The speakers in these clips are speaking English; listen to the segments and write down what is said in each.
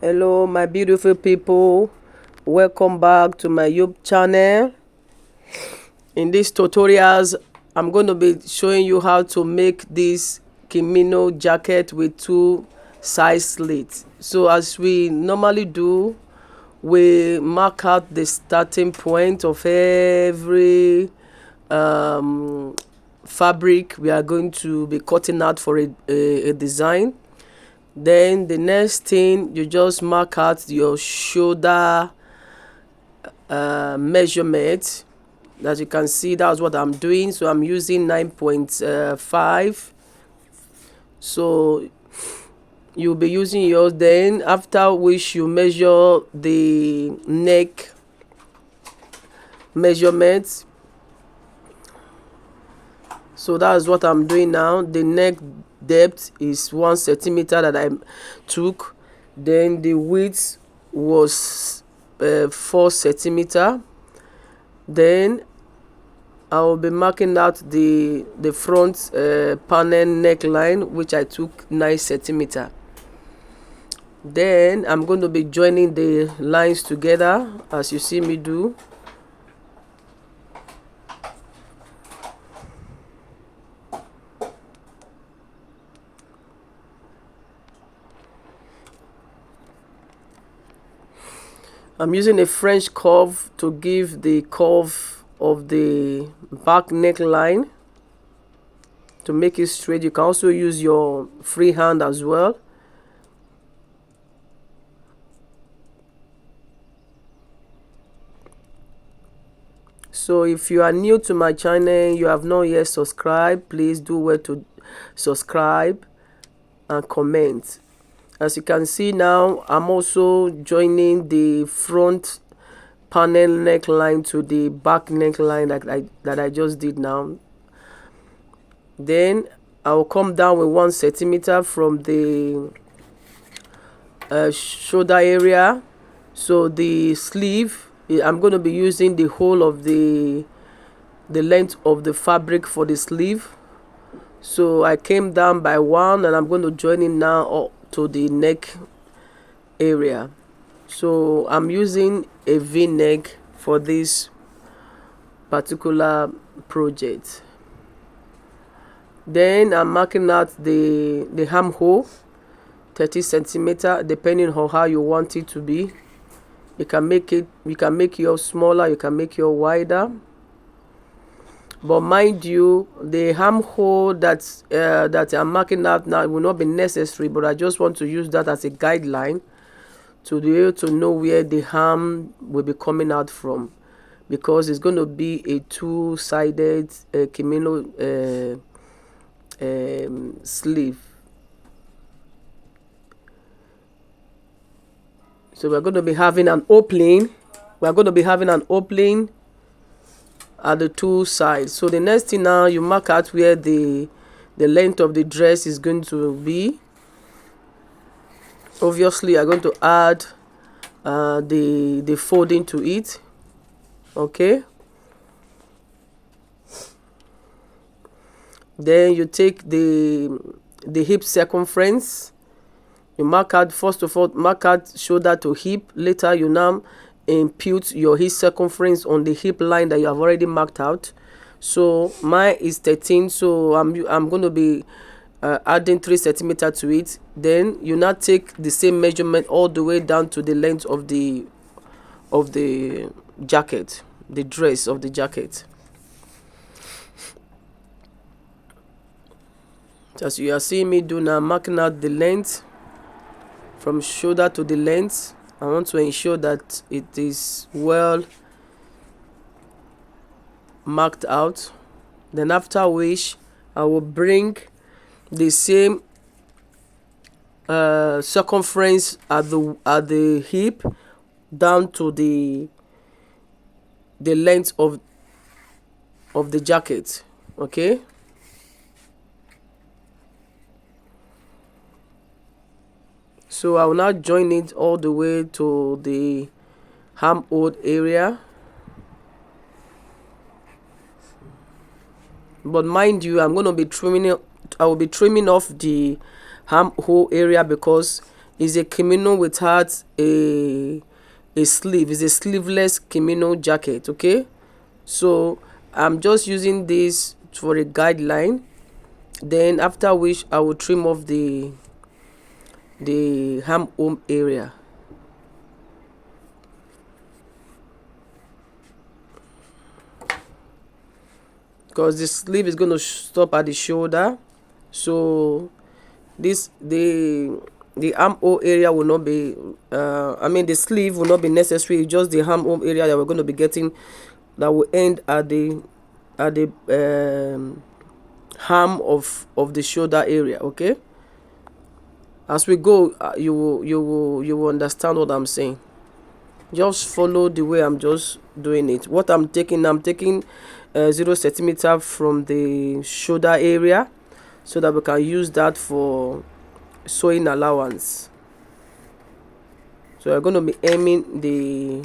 Hello my beautiful people, welcome back to my YouTube channel. In these tutorials I'm going to be showing you how to make this Kimono jacket with two side slits. So as we normally do, we mark out the starting point of every fabric we are going to be cutting out for a design. Then the next thing, you just mark out your shoulder measurement. As you can see, that's what I'm doing. So I'm using 9.5. So you'll be using yours. Then after which you measure the neck measurement. So that's what I'm doing now. The neck depth is 1 centimeter that I took. Then the width was 4 centimeter. Then I will be marking out the front panel neckline, which I took 9 centimeter. Then I'm going to be joining the lines together as you see me do. I'm using a French curve to give the curve of the back neckline to make it straight. You can also use your free hand as well. So if you are new to my channel, you have not yet subscribed, please do well to subscribe and comment. As you can see now, I'm also joining the front panel neckline to the back neckline that I just did now. Then I will come down with 1 centimeter from the shoulder area. So the sleeve, I'm going to be using the whole of the length of the fabric for the sleeve. So I came down by 1 and I'm going to join it now up to the neck area. So I'm using a V-neck for this particular project. Then I'm marking out the armhole, 30 centimeter, depending on how you want it to be. You can make yours smaller, you can make yours wider. But mind you, the armhole that I'm marking out now will not be necessary, but I just want to use that as a guideline to be able to know where the arm will be coming out from, because it's going to be a two-sided kimono sleeve. So we're going to be having an opening. We're going to be having an opening at the two sides. So the next thing now, you mark out where the length of the dress is going to be. Obviously you're going to add the folding to it. Okay, then you take the hip circumference. You mark out, first of all, mark out shoulder to hip. Later you now impute your hip circumference on the hip line that you have already marked out. So mine is 13, so I'm going to be adding 3 centimeters to it. Then you now take the same measurement all the way down to the length of the jacket, the dress of the jacket. As you are seeing me do now, marking out the length from shoulder to the length. I want to ensure that it is well marked out. Then after which I will bring the same circumference at the hip down to the length of the jacket. Okay, so I will now join it all the way to the armhole area. But mind you, I'm going to be trimming it. I will be trimming off the armhole area because is a kimono without a sleeve. It's a sleeveless kimono jacket. Okay, so I'm just using this for a guideline, then after which I will trim off the home area. Because the sleeve is going to stop at the shoulder, so this the armhole area will not be the sleeve will not be necessary. It's just the armhole area that we're going to be getting, that will end at the arm of the shoulder area. Okay, as we go, you will understand what I'm saying. Just follow the way I'm just doing it. What I'm taking 0 centimeter from the shoulder area, so that we can use that for sewing allowance. So we're going to be aiming the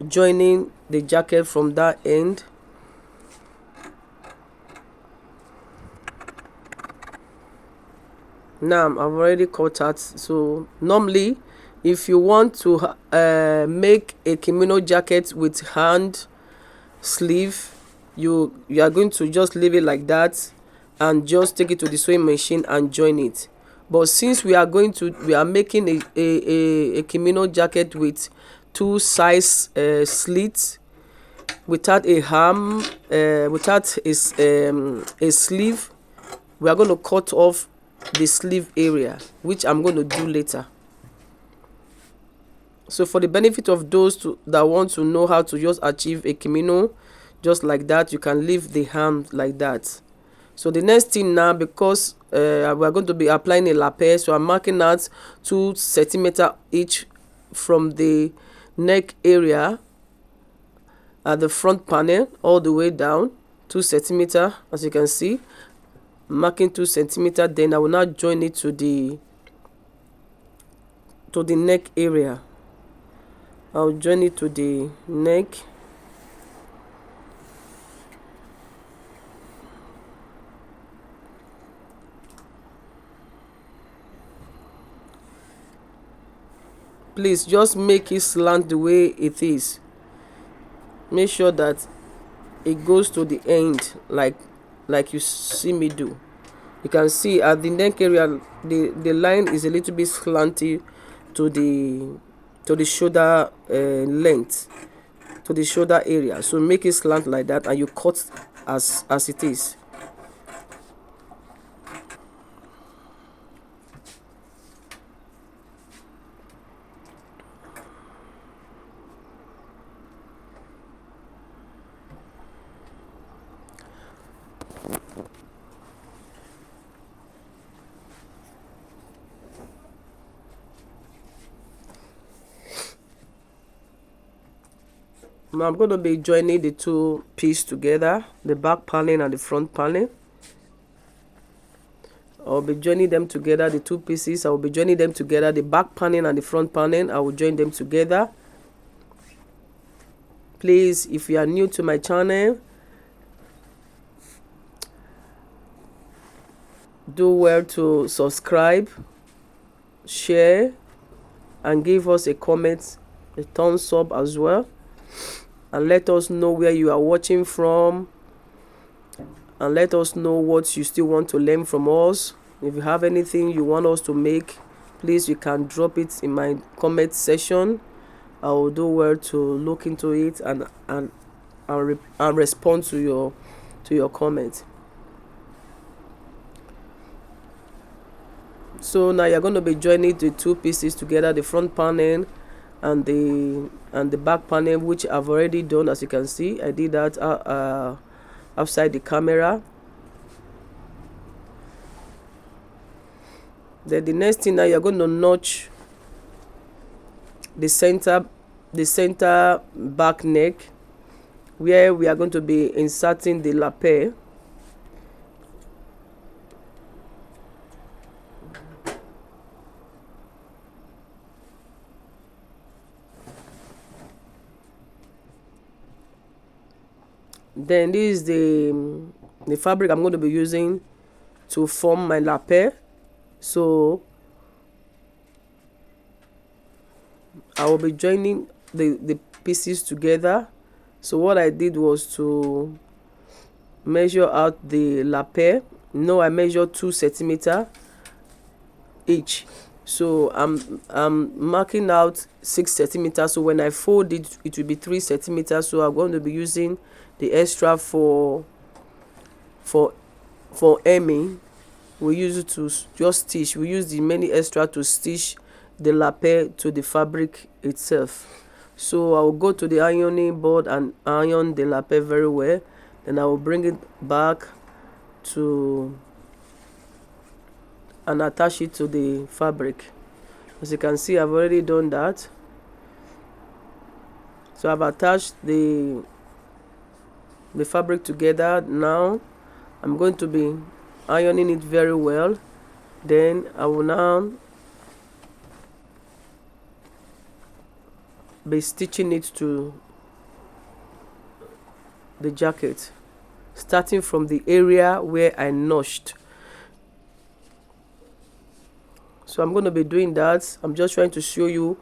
joining the jacket from that end. Now I've already cut out. So normally, if you want to make a kimono jacket with hand sleeve, you are going to just leave it like that and just take it to the sewing machine and join it. But since we are making a kimono jacket with 2 size slits, without a hem, without a sleeve, we are going to cut off the sleeve area, which I'm going to do later. So for the benefit of those that want to know how to just achieve a kimono just like that, you can leave the hem like that. So the next thing now, because we are going to be applying a lapel, so I'm marking out 2 centimeter each from the neck area at the front panel all the way down, 2 centimeter, as you can see, marking 2 centimeter. Then I will now join it to the neck area. I'll join it to the neck. Please just make it slant the way it is. Make sure that it goes to the end like you see me do. You can see at the neck area the line is a little bit slanty to the shoulder length, to the shoulder area. So make it slant like that and you cut as it is. Now I'm going to be joining the 2 pieces together, the back panel and the front panel. I'll be joining them together, the 2 pieces. I will be joining them together, the back panel and the front panel. I will join them together. Please, if you are new to my channel, do well to subscribe, share, and give us a comment, a thumbs up as well. And let us know where you are watching from, and let us know what you still want to learn from us. If you have anything you want us to make, please, you can drop it in my comment section. I will do well to look into it and respond to your comment. So now you're going to be joining the 2 pieces together, the front panel and the back panel, which I've already done. As you can see, I did that outside the camera. Then the next thing, now you're going to notch the center back neck, where we are going to be inserting the lapel. Then this is the fabric I'm going to be using to form my lapel. So I will be joining the pieces together. So what I did was to measure out the lapel. I measured 2 centimeter each. So I'm marking out 6 centimeters. So when I fold it, it will be 3 centimeters. So I'm going to be using the extra for hemming. We use it to just stitch. We use the many extra to stitch the lapel to the fabric itself. So I will go to the ironing board and iron the lapel very well. Then I will bring it back to and attach it to the fabric. As you can see, I've already done that. So I've attached the fabric together. Now I'm going to be ironing it very well. Then I will now be stitching it to the jacket, starting from the area where I notched. So I'm going to be doing that. I'm just trying to show you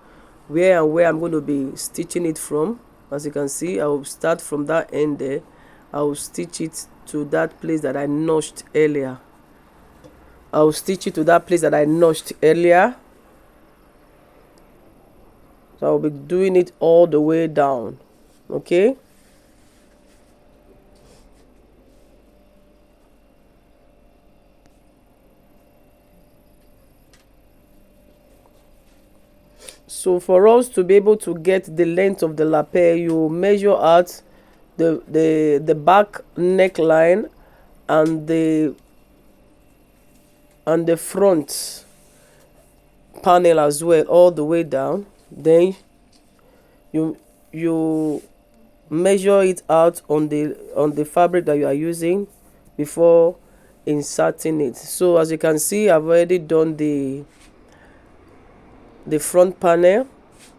where I'm going to be stitching it from. As you can see, I will start from that end there. I will stitch it to that place that I notched earlier. I will stitch it to that place that I notched earlier. So I will be doing it all the way down. Okay. So for us to be able to get the length of the lapel, you measure out the back neckline and the front panel as well, all the way down. Then you measure it out on the fabric that you are using before inserting it. So as you can see, I've already done the front panel.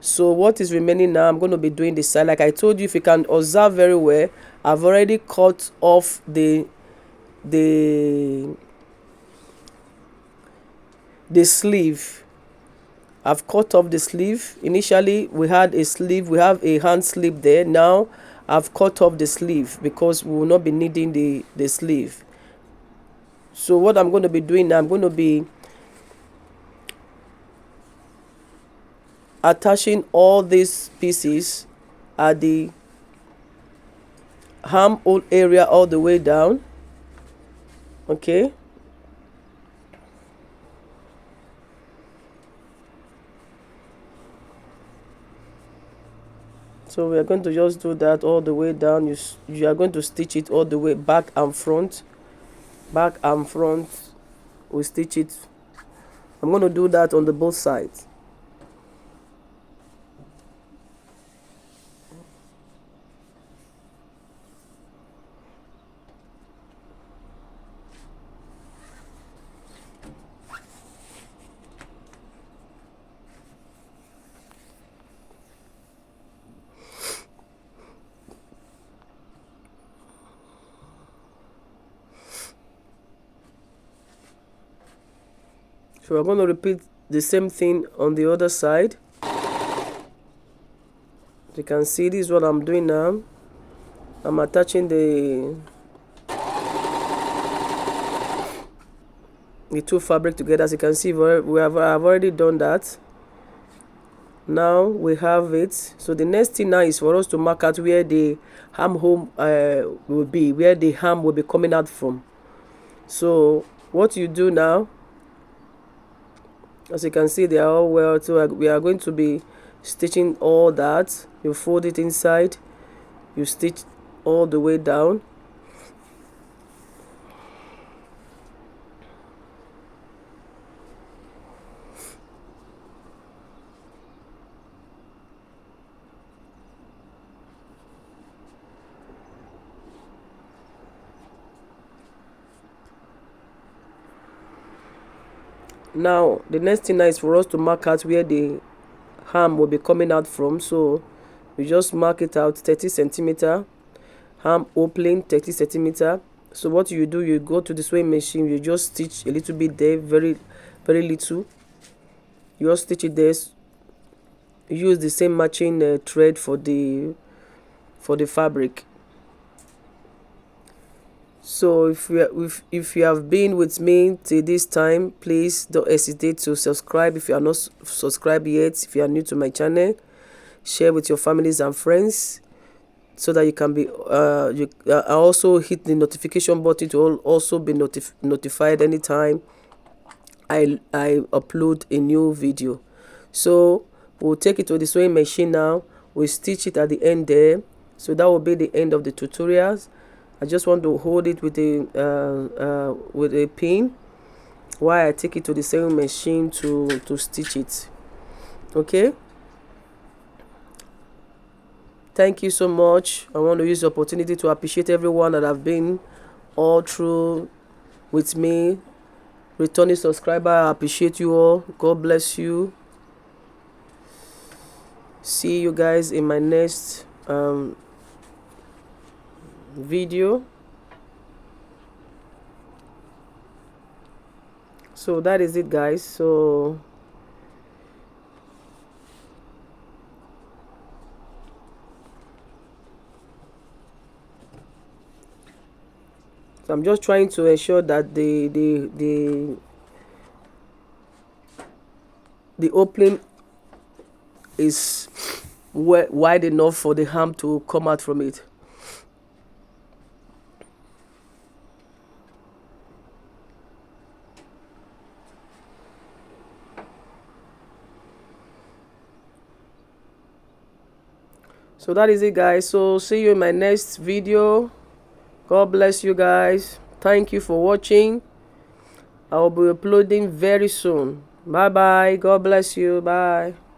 So what is remaining now, I'm going to be doing the side. Like I told you, if you can observe very well, I've already cut off the sleeve. I've cut off the sleeve. Initially we had a sleeve, we have a hand sleeve there. Now I've cut off the sleeve because we will not be needing the sleeve. So what I'm going to be doing now, I'm going to be attaching all these pieces at the armhole area all the way down. Okay. So we are going to just do that all the way down. You are going to stitch it all the way back and front. Back and front. We stitch it. I'm going to do that on the both sides. So we're going to repeat the same thing on the other side. You can see this is what I'm doing now. I'm attaching the two fabric together. As you can see, I've already done that. Now we have it. So the next thing now is for us to mark out where the armhole will be, where the arm will be coming out from. So what you do now, as you can see, they are all well. So we are going to be stitching all that. You fold it inside, you stitch all the way down. Now the next thing now is for us to mark out where the arm will be coming out from. So you just mark it out 30 centimeter, arm opening 30 centimeter. So what you do, you go to the sewing machine, you just stitch a little bit there, very little. You just stitch it there use the same matching thread for the fabric. So if you have been with me till this time, please don't hesitate to subscribe if you are not subscribed yet. If you are new to my channel, share with your families and friends so that you can be also hit the notification button to also be notified anytime I upload a new video. So we'll take it to the sewing machine now. We'll stitch it at the end there. So that will be the end of the tutorials. I just want to hold it with a pin while I take it to the sewing machine to stitch it. Okay. Thank you so much. I want to use the opportunity to appreciate everyone that have been all through with me. Returning subscriber, I appreciate you all. God bless you. See you guys in my next video. So that is it, guys. So I'm just trying to ensure that the opening is wide enough for the hem to come out from it. So that is it, guys. So see you in my next video. God bless you guys. Thank you for watching. I will be uploading very soon. Bye bye. God bless you. Bye.